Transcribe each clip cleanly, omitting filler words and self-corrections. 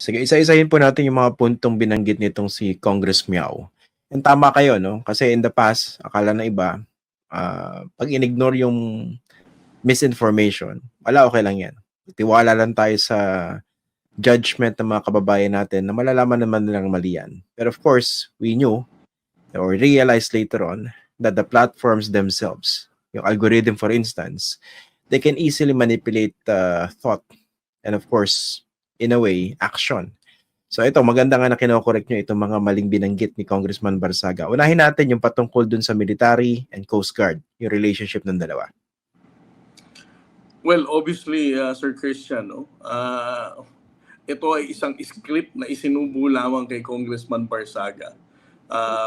Sige, isa-isahin po natin yung mga puntong binanggit nitong si Congress Miao. And tama kayo, no? Kasi in the past, akala na iba, pag in-ignore yung misinformation, wala, okay lang yan. Tiwala lang tayo sa judgment ng mga kababayan natin na malalaman naman nilang mali yan. But of course, we knew or realized later on that the platforms themselves, yung algorithm for instance, they can easily manipulate thought and of course, in a way, action. So ito, maganda nga na kinokorek nyo itong mga maling binanggit ni Congressman Barsaga. Unahin natin yung patungkol dun sa military and Coast Guard, yung relationship ng dalawa. Well, obviously, Sir Christian, no? Ito ay isang script na isinubo lamang kay Congressman Barsaga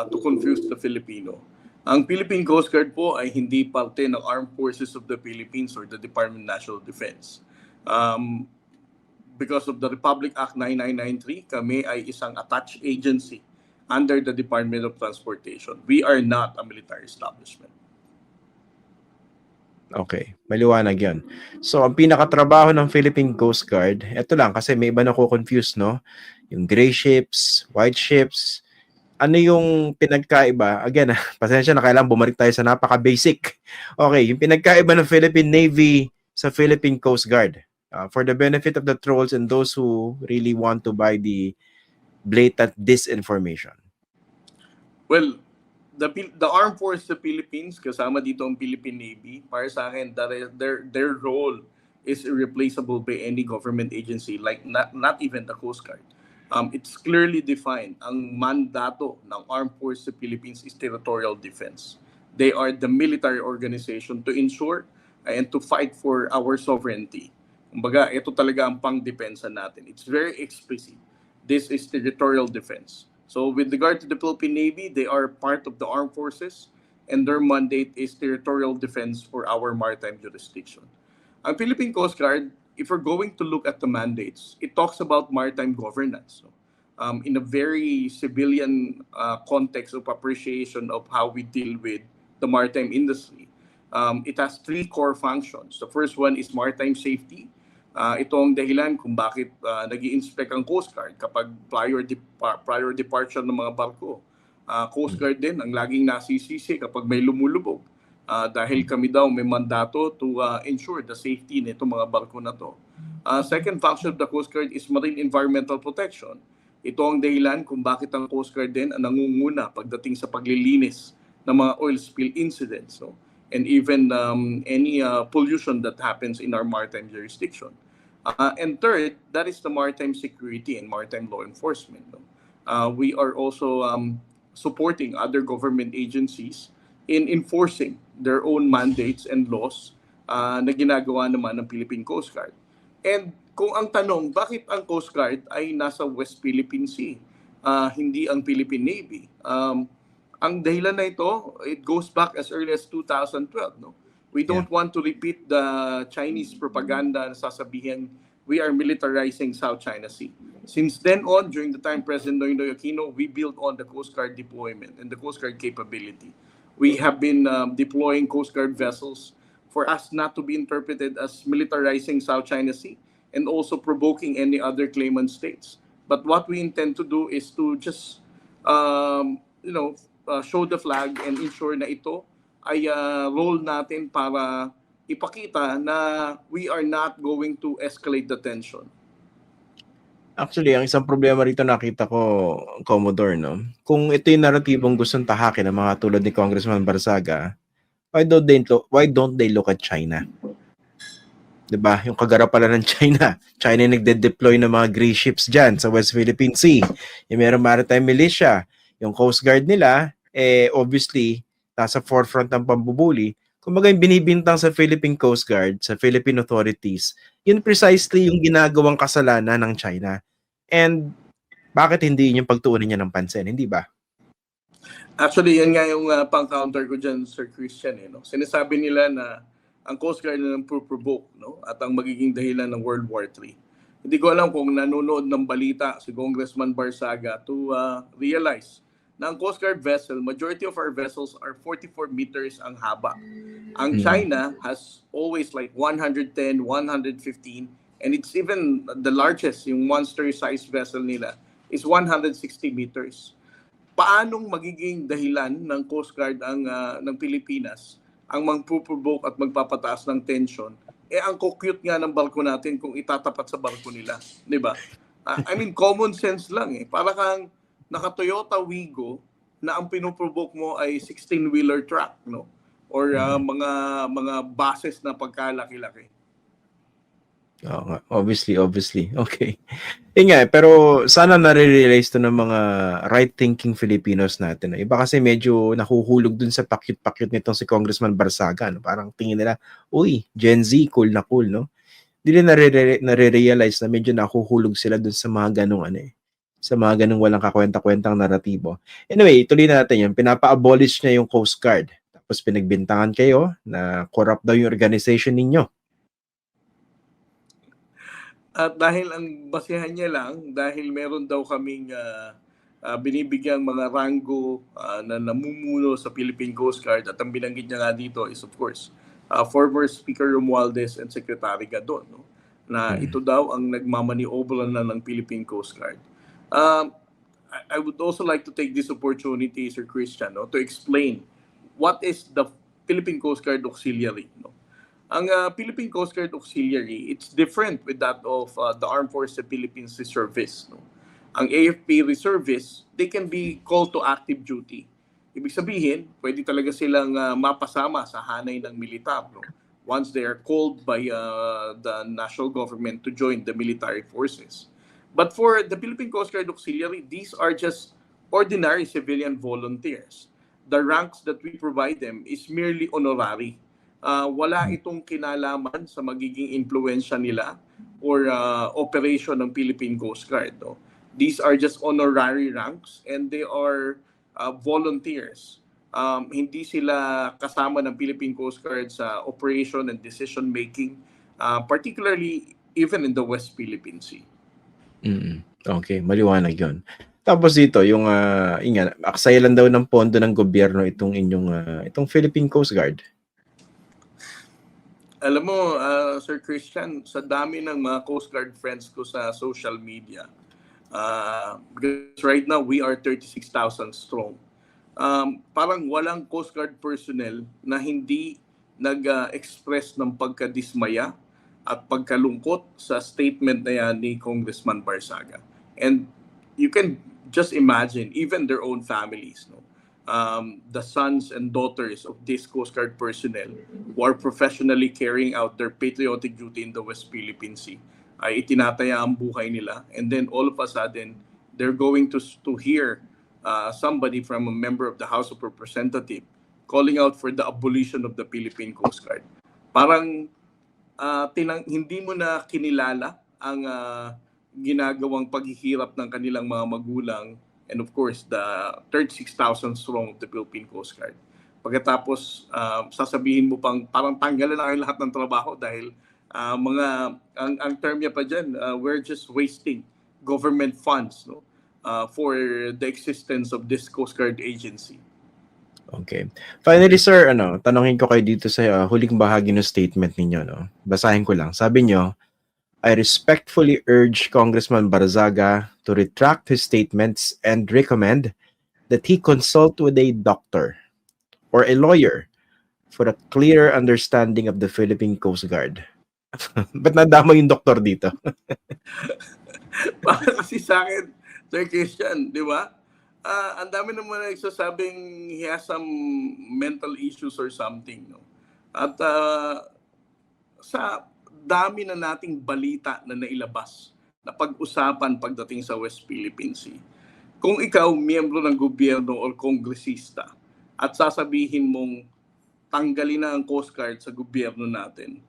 to confuse the Filipino. Ang Philippine Coast Guard po ay hindi parte ng Armed Forces of the Philippines or the Department of National Defense. Because of the Republic Act 9993, kami ay isang attached agency under the Department of Transportation. We are not a military establishment. Okay, maliwanag yun. So, ang pinakatrabaho ng Philippine Coast Guard, eto lang, kasi may iba na ko confused, no? Yung gray ships, white ships, ano yung pinagkaiba? Again, pasensya na, kailangan bumalik tayo sa napaka-basic. Okay, yung pinagkaiba ng Philippine Navy sa Philippine Coast Guard. For the benefit of the trolls and those who really want to buy the blatant disinformation. Well, the Armed Forces of the Philippines, kasama dito ang Philippine Navy, para sa akin, their role is irreplaceable by any government agency, like not even the Coast Guard. It's clearly defined. Ang mandato ng Armed Forces of the Philippines is territorial defense. They are the military organization to ensure and to fight for our sovereignty. Kumbaga, ito talaga ang pang-depensa natin. It's very explicit. This is territorial defense. So with regard to the Philippine Navy, they are part of the armed forces and their mandate is territorial defense for our maritime jurisdiction. Ang Philippine Coast Guard, if we're going to look at the mandates, it talks about maritime governance. In a very civilian context of appreciation of how we deal with the maritime industry. It has three core functions. The first one is maritime safety. Ito ang dahilan kung bakit nag-i-inspect ang Coast Guard kapag prior departure ng mga barko. Coast Guard din ang laging nasisisi kapag may lumulubog. Dahil kami daw may mandato to ensure the safety nito mga barko na to. Second function of the Coast Guard is marine environmental protection. Ito ang dahilan kung bakit ang Coast Guard din ang nangunguna pagdating sa paglilinis ng mga oil spill incidents. No? And even any pollution that happens in our maritime jurisdiction. And third, that is the maritime security and maritime law enforcement. No? We are also supporting other government agencies in enforcing their own mandates and laws na ginagawa naman ng Philippine Coast Guard. And kung ang tanong, bakit ang Coast Guard ay nasa West Philippine Sea, hindi ang Philippine Navy? Ang dahilan na ito, it goes back as early as 2012. No? We don't want to repeat the Chinese propaganda na sasabihin we are militarizing South China Sea. Since then on, during the time President Noynoy Aquino, we built on the Coast Guard deployment and the Coast Guard capability. We have been deploying Coast Guard vessels for us not to be interpreted as militarizing South China Sea and also provoking any other claimant states. But what we intend to do is to just, show the flag and ensure na ito ay role natin para ipakita na we are not going to escalate the tension. Actually, ang isang problema rito nakita ko, Commodore, no? Kung ito yung naratibong gustong tahakin ng mga tulad ni Congressman Barsaga, why don't they look at China? Diba? Yung kagara pala ng China. China yung nagde-deploy ng mga gray ships dyan sa West Philippine Sea. Yung meron maritime militia. Yung Coast Guard nila, obviously, nasa forefront ng pambubuli. Kumbaga yung binibintang sa Philippine Coast Guard, sa Philippine authorities, yun precisely yung ginagawang kasalanan ng China. And bakit hindi yung pagtuunan niya ng pansin? Hindi ba? Actually, yan nga yung pang-counter ko dyan, Sir Christian. No? Sinasabi nila na ang Coast Guard na provoke, no? At ang magiging dahilan ng World War III. Hindi ko alam kung nanonood ng balita si Congressman Barsaga to realize na ang Coast Guard vessel, majority of our vessels are 44 meters ang haba. Ang China has always like 110, 115, And it's even the largest, yung monster-sized vessel nila, is 160 meters. Paanong magiging dahilan ng Coast Guard ng Pilipinas ang magpo-provoke at magpapataas ng tension? Ang cute nga ng barko natin kung itatapat sa barko nila, 'di ba? I mean, common sense lang eh. Para kang naka-Toyota Wigo na ang pinoprovoke mo ay 16-wheeler truck, no? Or mga buses na pagkalaki-laki. Oo nga. Obviously. Okay. Nga, pero sana nare-realize to ng mga right-thinking Filipinos natin. Iba kasi medyo nahuhulog dun sa pakyut-pakyut nitong si Congressman Barsaga. No? Parang tingin nila, uy, Gen Z, cool na cool, no? Hindi nila nare-realize na medyo nahuhulog sila dun sa mga ganung sa mga ganung walang kakwenta-kwentang naratibo. Anyway, ituloy natin yun. Pinapa-abolish niya yung Coast Guard. Tapos pinagbintangan kayo na corrupt daw yung organization ninyo. At dahil ang basehan niya lang, dahil meron daw kaming binibigyang mga ranggo na namumuno sa Philippine Coast Guard, at ang binanggit niya nga dito is of course former Speaker Romualdez and Secretary Gadon, no? Na ito daw ang nagmamaniobra na ng Philippine Coast Guard. I would also like to take this opportunity, Sir Christian, no, to explain what is the Philippine Coast Guard Auxiliary, no? Ang Philippine Coast Guard Auxiliary, it's different with that of the Armed Forces of the Philippines Reservists. No? Ang AFP Reservists, they can be called to active duty. Ibig sabihin, pwede talaga silang mapasama sa hanay ng militar, no? Once they are called by the national government to join the military forces. But for the Philippine Coast Guard Auxiliary, these are just ordinary civilian volunteers. The ranks that we provide them is merely honorary. Wala itong kinalaman sa magiging impluensya nila or operation ng Philippine Coast Guard. No? These are just honorary ranks and they are volunteers. Hindi sila kasama ng Philippine Coast Guard sa operation and decision making, particularly even in the West Philippine Sea. Okay, maliwanag yun. Tapos dito, yung aksaya lang daw ng pondo ng gobyerno itong Philippine Coast Guard. Alam mo, Sir Christian, sa dami ng mga Coast Guard friends ko sa social media, because right now we are 36,000 strong. Parang walang Coast Guard personnel na hindi nag-express ng pagkadismaya at pagkalungkot sa statement na yan ni Congressman Barsaga. And you can just imagine, even their own families, no? The sons and daughters of these Coast Guard personnel who are professionally carrying out their patriotic duty in the West Philippine Sea ay itinataya ang buhay nila, and then all of a sudden they're going to hear somebody from a member of the House of Representatives calling out for the abolition of the Philippine Coast Guard. Parang hindi mo na kinilala ang ginagawang paghihirap ng kanilang mga magulang, and of course, the 36,000 strong of the Philippine Coast Guard. Pagkatapos, sasabihin mo pang parang tanggalan na kayo lahat ng trabaho dahil ang term niya pa dyan, we're just wasting government funds, no, for the existence of this Coast Guard agency. Okay. Finally, sir, tanongin ko kayo dito sa huling bahagi ng statement ninyo, no? Basahin ko lang. Sabi nyo, I respectfully urge Congressman Barzaga to retract his statements and recommend that he consult with a doctor or a lawyer for a clearer understanding of the Philippine Coast Guard. Ba't nadama yung doktor dito? Kasi sa akin, Sir Christian, di ba? Ang dami naman nagsasabing he has some mental issues or something. No? At sa dami na nating balita na nailabas na pag-usapan pagdating sa West Philippine Sea. Kung ikaw, miyembro ng gobyerno o kongresista, at sasabihin mong tanggalin na ang Coast Guard sa gobyerno natin,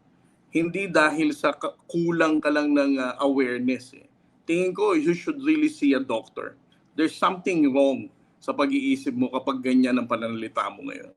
hindi dahil sa kulang ka lang ng awareness. Tingin ko, you should really see a doctor. There's something wrong sa pag-iisip mo kapag ganyan ang pananalita mo ngayon.